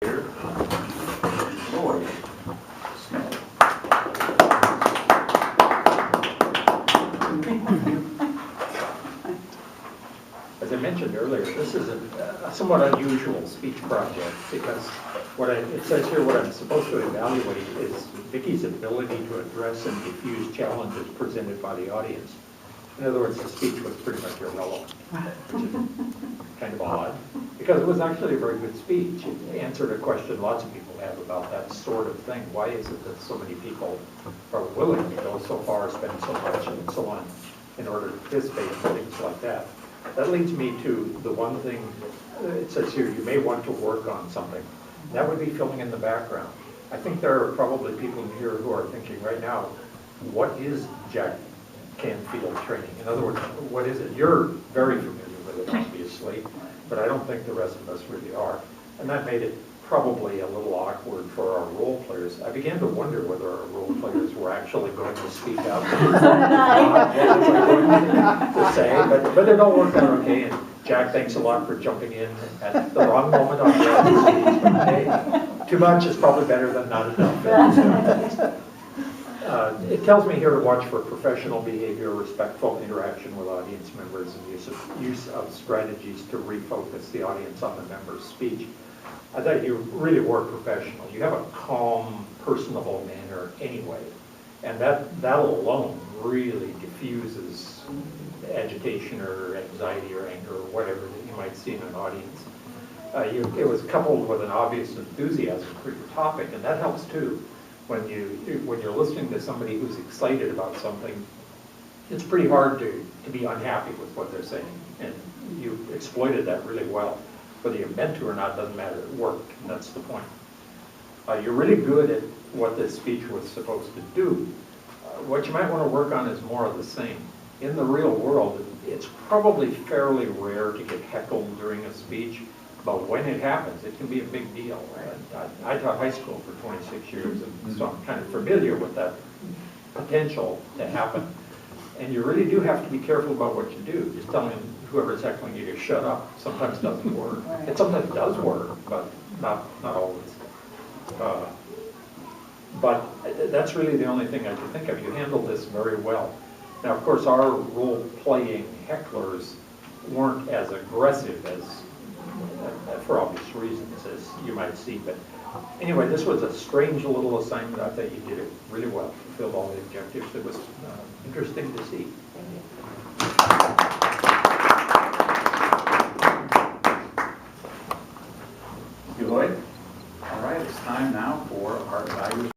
Here. Lloyd. As I mentioned earlier, this is a somewhat unusual speech project because it says here what I'm supposed to evaluate is Vicky's ability to address and diffuse challenges presented by the audience. In other words, the speech was pretty much irrelevant, which is kind of odd, because it was actually a very good speech. It answered a question lots of people have about that sort of thing. Why is it that so many people are willing to go so far, spend so much, and so on, in order to participate in things like that? That leads me to the one thing, it says here, you may want to work on something. That would be filling in the background. I think there are probably people in here who are thinking right now, what is Jack Canfield training? In other words, what is it? You're very familiar with it, obviously, but I don't think the rest of us really are. And that made it probably a little awkward for our role players. I began to wonder whether our role players were actually going to speak out. What was I going to say? But it all worked out okay. And Jack, thanks a lot for jumping in at the wrong moment on the speech. Too much is probably better than not enough. It tells me here to watch for professional behavior, respectful interaction with audience members, and use of strategies to refocus the audience on the member's speech. I thought you really were professional. You have a calm, personable manner anyway, and that alone really diffuses agitation or anxiety or anger or whatever that you might see in an audience. It was coupled with an obvious enthusiasm for your topic, and that helps too. When you're listening to somebody who's excited about something, it's pretty hard to be unhappy with what they're saying, and you exploited that really well. Whether you meant to or not doesn't matter, it worked, and that's the point. You're really good at what this speech was supposed to do. What you might want to work on is more of the same. In the real world, it's probably fairly rare to get heckled during a speech, but when it happens, it can be a big deal. I taught high school for 26 years, and so I'm kind of familiar with that potential to happen. And you really do have to be careful about what you do. Just telling whoever's heckling you to shut up sometimes doesn't work. It sometimes does work, but not always. But that's really the only thing I can think of. You handled this very well. Now, of course, our role-playing hecklers weren't as aggressive as, for obvious reasons, as you might see. But anyway, this was a strange little assignment. I thought you did it really well, fulfilled all the objectives. It was interesting to see. Thank you, Lloyd. All right, it's time now for our evaluation.